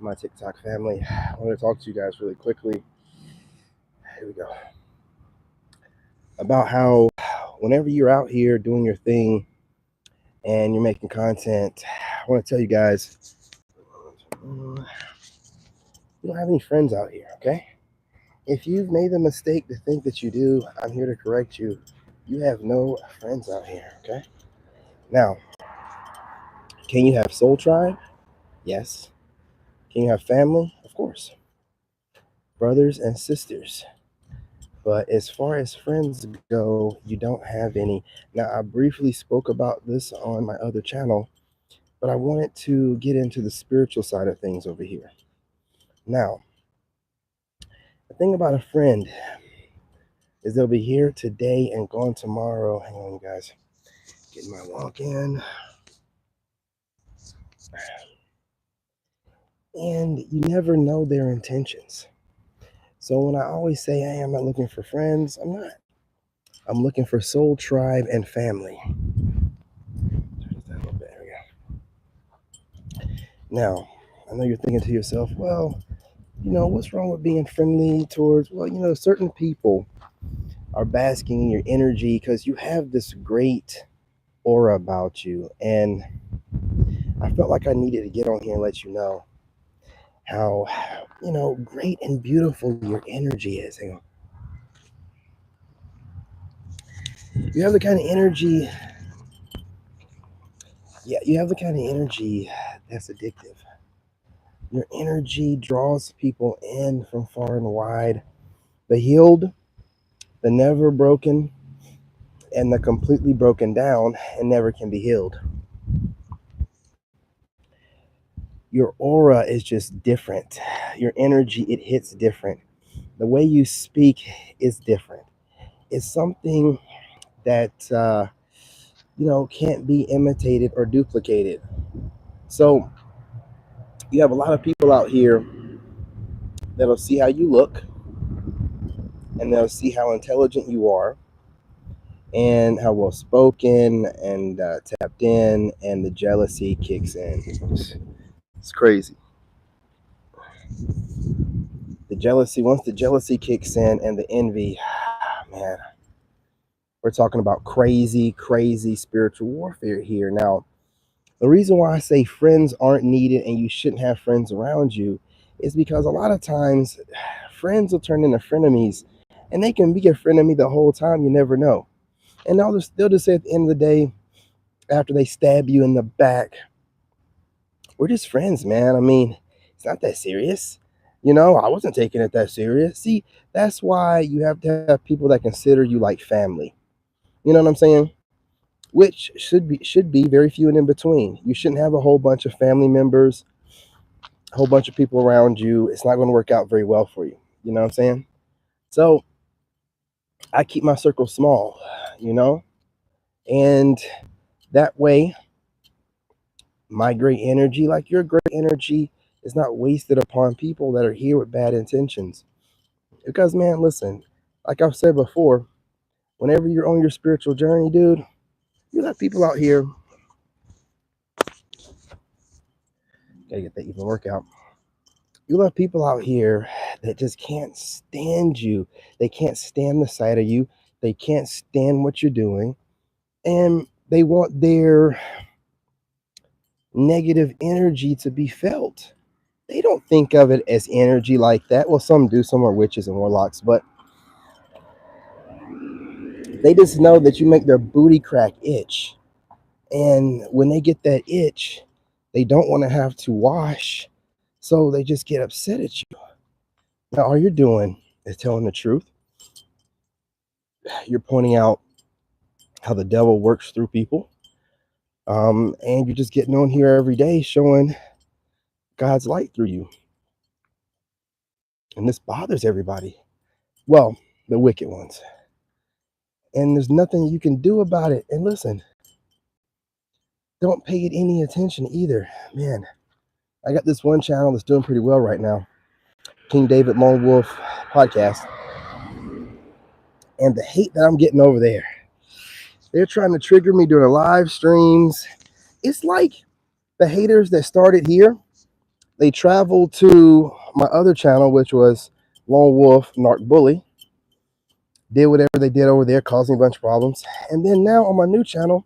my TikTok family. I want to talk to you guys really quickly. Here we go. About how whenever you're out here doing your thing and you're making content, I want to tell you guys, you don't have any friends out here, okay? If you've made the mistake to think that you do, I'm here to correct you. You have no friends out here, okay? Now, can you have soul tribe? Yes. Can you have family? Of course. Brothers and sisters. But as far as friends go, you don't have any. Now, I briefly spoke about this on my other channel, but I wanted to get into the spiritual side of things over here. Now, the thing about a friend is they'll be here today and gone tomorrow. Hang on, you guys. Getting my walk in. And you never know their intentions. So when I always say, hey, I'm not looking for friends, I'm not. I'm looking for soul tribe and family. There we go. Now, I know you're thinking to yourself, well, what's wrong with being friendly towards, certain people are basking in your energy because you have this great aura about you. And I felt like I needed to get on here and let you know how, great and beautiful your energy is. Hang on. You have the kind of energy, you have the kind of energy that's addictive. Your energy draws people in from far and wide. The healed, the never broken, and the completely broken down and never can be healed. Your aura is just different. Your energy, it hits different. The way you speak is different. It's something that, can't be imitated or duplicated. So you have a lot of people out here that'll see how you look and they'll see how intelligent you are and how well spoken and tapped in, and the jealousy kicks in. It's crazy. Once the jealousy kicks in and the envy, man, we're talking about crazy spiritual warfare here. Now, the reason why I say friends aren't needed and you shouldn't have friends around you is because a lot of times friends will turn into frenemies, and they can be a frenemy the whole time. You never know. And they'll just say at the end of the day, after they stab you in the back, we're just friends, man. I mean, it's not that serious. I wasn't taking it that serious. See, that's why you have to have people that consider you like family. You know what I'm saying? Which should be very few and in between. You shouldn't have a whole bunch of family members, a whole bunch of people around you. It's not going to work out very well for you. You know what I'm saying? So I keep my circle small, and that way my great energy, like your great energy, is not wasted upon people that are here with bad intentions. Because, man, listen, like I've said before, whenever you're on your spiritual journey, dude, you have people out here. Gotta get that even workout. You'll have people out here that just can't stand you. They can't stand the sight of you. They can't stand what you're doing. And they want their negative energy to be felt. They don't think of it as energy like that. Well, some do. Some are witches and warlocks. But they just know that you make their booty crack itch. And when they get that itch, they don't want to have to wash. So they just get upset at you. Now, all you're doing is telling the truth. You're pointing out how the devil works through people. And you're just getting on here every day showing God's light through you. And this bothers everybody. Well, the wicked ones. And there's nothing you can do about it. And listen, don't pay it any attention either. Man, I got this one channel that's doing pretty well right now, King David Lone Wolf podcast. And the hate that I'm getting over there, they're trying to trigger me during the live streams. It's like the haters that started here They traveled to my other channel, which was Lone Wolf Narc Bully, did whatever they did over there, causing a bunch of problems. And then now on my new channel,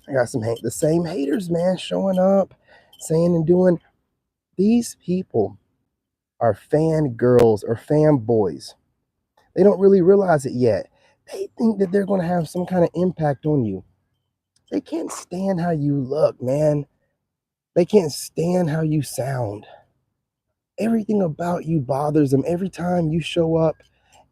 I got the same haters, man, showing up, saying and doing. These people are fan girls or fanboys. They don't really realize it yet. They think that they're going to have some kind of impact on you. They can't stand how you look, man. They can't stand how you sound. Everything about you bothers them every time you show up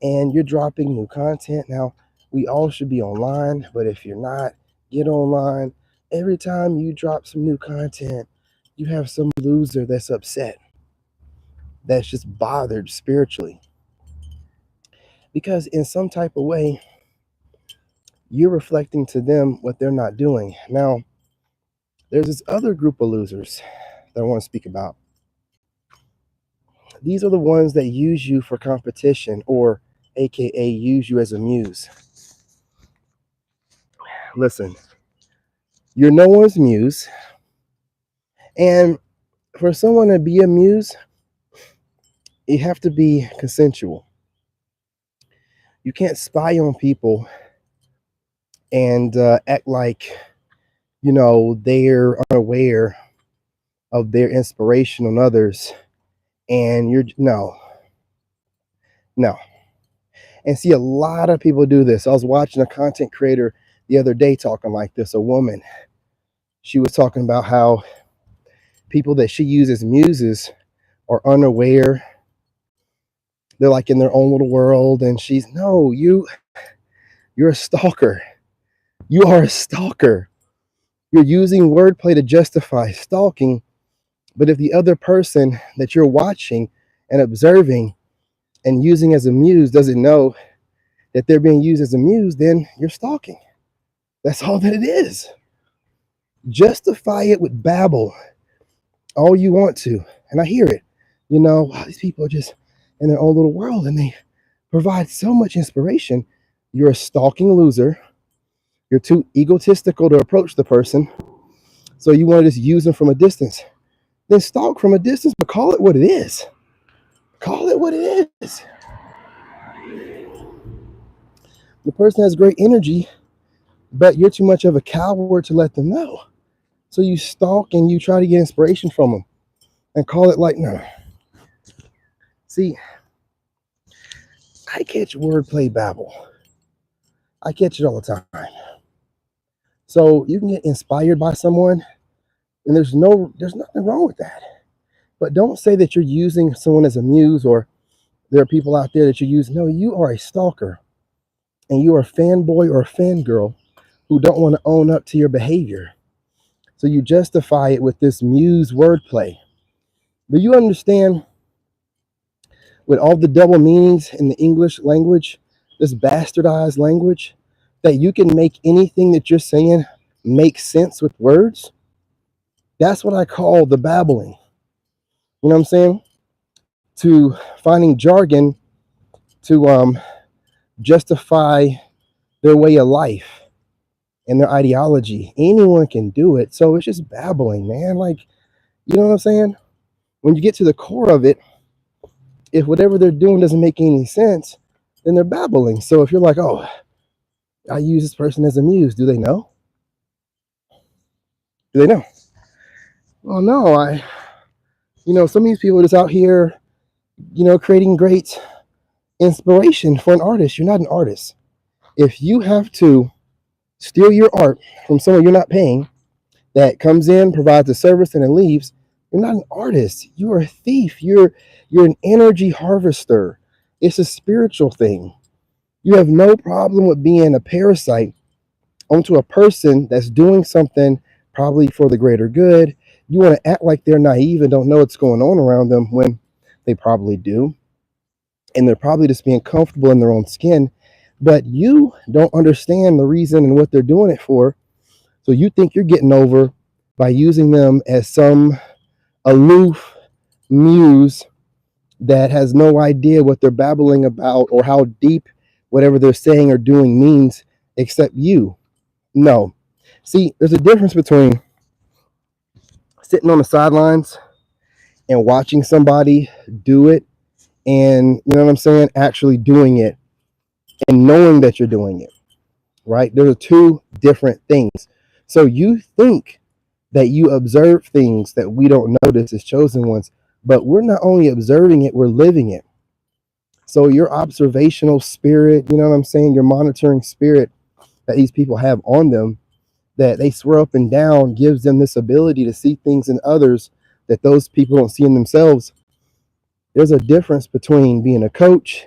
and you're dropping new content. Now, we all should be online, but if you're not, get online. Every time you drop some new content, you have some loser that's upset, that's just bothered spiritually. Because in some type of way, you're reflecting to them what they're not doing. Now, there's this other group of losers that I want to speak about. These are the ones that use you for competition, or AKA use you as a muse. Listen, you're no one's muse. And for someone to be a muse, you have to be consensual. You can't spy on people and act like, they're unaware of their inspiration on others. And no. And see, a lot of people do this. I was watching a content creator the other day talking like this, a woman. She was talking about how people that she uses muses are unaware. They're like in their own little world. And you're a stalker. You are a stalker. You're using wordplay to justify stalking. But if the other person that you're watching and observing and using as a muse doesn't know that they're being used as a muse, then you're stalking. That's all that it is. Justify it with babble all you want to. And I hear it. These people are just in their own little world and they provide so much inspiration. You're a stalking loser. You're too egotistical to approach the person. So you want to just use them from a distance. Then stalk from a distance, but call it what it is. Call it what it is. The person has great energy, but you're too much of a coward to let them know. So you stalk and you try to get inspiration from them and call it like, no. See, I catch wordplay babble. I catch it all the time. So you can get inspired by someone, and there's nothing wrong with that. But don't say that you're using someone as a muse, or there are people out there that you use. No, you are a stalker, and you are a fanboy or a fangirl who don't want to own up to your behavior. So you justify it with this muse wordplay. Do you understand, with all the double meanings in the English language, this bastardized language, that you can make anything that you're saying make sense with words? That's what I call the babbling. You know what I'm saying? To finding jargon to justify their way of life and their ideology. Anyone can do it. So it's just babbling, man. Like, you know what I'm saying? When you get to the core of it, if whatever they're doing doesn't make any sense, then they're babbling. So if you're like, oh, I use this person as a muse, do they know? Do they know? Well, no, some of these people are just out here, creating great inspiration for an artist. You're not an artist. If you have to steal your art from someone you're not paying, that comes in, provides a service, and then leaves, you're not an artist. You are a thief. You're an energy harvester. It's a spiritual thing. You have no problem with being a parasite onto a person that's doing something probably for the greater good. You want to act like they're naive and don't know what's going on around them when they probably do. And they're probably just being comfortable in their own skin. But you don't understand the reason and what they're doing it for. So you think you're getting over by using them as some aloof muse that has no idea what they're babbling about or how deep whatever they're saying or doing means, except you. No. See, there's a difference between sitting on the sidelines and watching somebody do it, and you know what I'm saying, actually doing it and knowing that you're doing it, right? There are two different things. So you think that you observe things that we don't notice as chosen ones, but we're not only observing it, we're living it. So your observational spirit, you know what I'm saying, your monitoring spirit that these people have on them, that they swear up and down, gives them this ability to see things in others that those people don't see in themselves. There's a difference between being a coach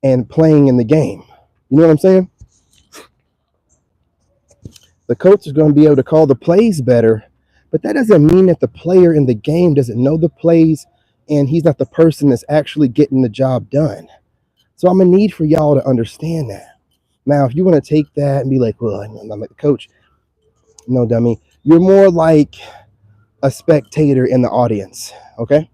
and playing in the game. You know what I'm saying? The coach is going to be able to call the plays better, but that doesn't mean that the player in the game doesn't know the plays and he's not the person that's actually getting the job done. So I'm going to need for y'all to understand that. Now, if you want to take that and be like, well, I'm like the coach, no, dummy. You're more like a spectator in the audience, okay?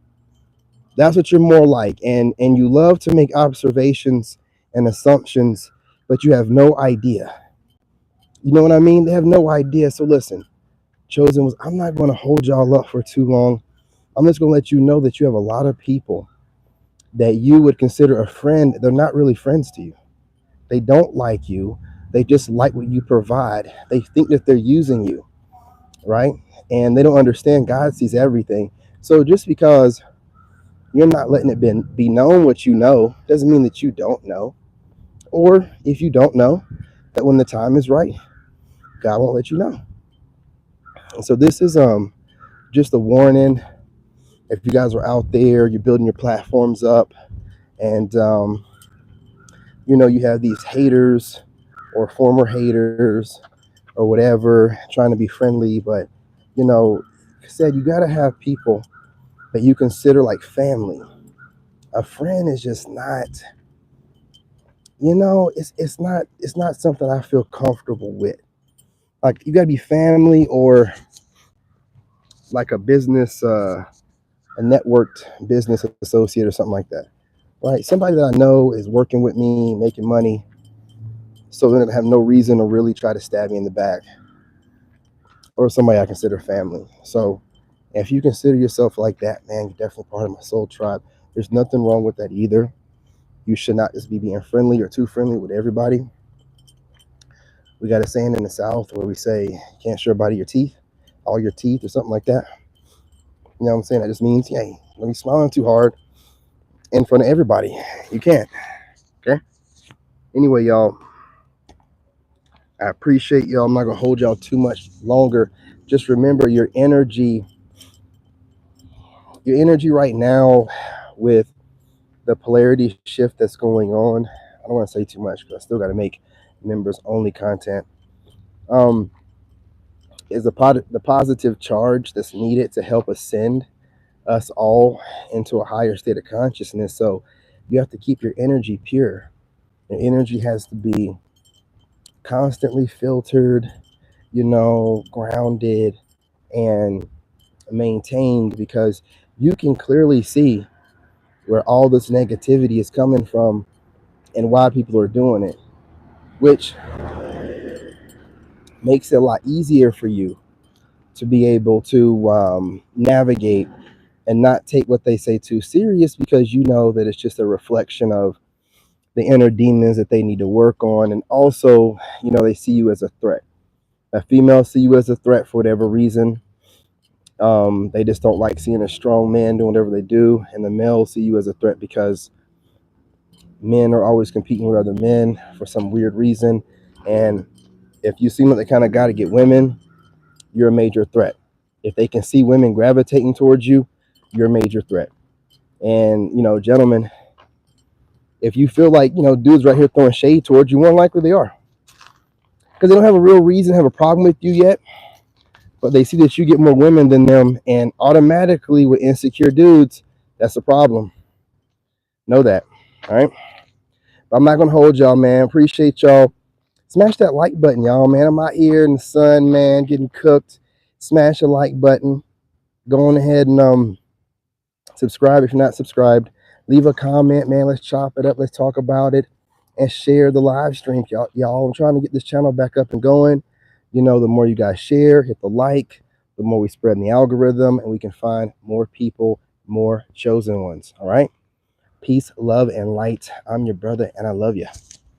That's what you're more like. And you love to make observations and assumptions, but you have no idea. You know what I mean? They have no idea. So listen, chosen was, I'm not going to hold y'all up for too long. I'm just going to let you know that you have a lot of people that you would consider a friend. They're not really friends to you. They don't like you. They just like what you provide. They think that they're using you, right? And they don't understand God sees everything. So just because you're not letting it be known what you know doesn't mean that you don't know. Or if you don't know, that when the time is right, God won't let you know. And so this is just a warning. If you guys are out there, you're building your platforms up, and you have these haters or former haters or whatever trying to be friendly, but like I said, you got to have people that you consider like family. A friend is just not, it's not something I feel comfortable with. Like you got to be family or like a business, a networked business associate or something like that, right? Somebody that I know is working with me, making money, so they're gonna have no reason to really try to stab me in the back, or somebody I consider family. So if you consider yourself like that, man, you're definitely part of my soul tribe. There's nothing wrong with that either. You should not just be being friendly or too friendly with everybody. We got a saying in the South where we say, you can't show everybody your teeth, all your teeth, or something like that. You know what I'm saying? That just means, hey, don't be smiling too hard in front of everybody. You can't. Okay? Anyway, y'all, I appreciate y'all. I'm not going to hold y'all too much longer. Just remember your energy right now with the polarity shift that's going on. I don't want to say too much because I still got to make members only content. Is the positive charge that's needed to help ascend us all into a higher state of consciousness. So you have to keep your energy pure. Your energy has to be constantly filtered, grounded and maintained, because you can clearly see where all this negativity is coming from and why people are doing it, which makes it a lot easier for you to be able to navigate and not take what they say too serious, because you know that it's just a reflection of the inner demons that they need to work on. And also, they see you as a threat. A female see you as a threat for whatever reason. They just don't like seeing a strong man doing whatever they do. And the males see you as a threat because men are always competing with other men for some weird reason. And if you seem like the kind of guy to get women, you're a major threat. If they can see women gravitating towards you, you're a major threat. And, gentlemen, if you feel like, dudes right here throwing shade towards you, more likely they are. Because they don't have a real reason to have a problem with you yet, but they see that you get more women than them, and automatically with insecure dudes, that's a problem. Know that. All right. But I'm not going to hold y'all, man. Appreciate y'all. Smash that like button, y'all, man. I'm out here in the sun, man, getting cooked. Smash the like button. Go on ahead and subscribe if you're not subscribed. Leave a comment, man. Let's chop it up. Let's talk about it. And share the live stream, y'all. I'm trying to get this channel back up and going. The more you guys share, hit the like, the more we spread in the algorithm, and we can find more people more chosen ones. All right. Peace, love, and light. I'm your brother, and I love you.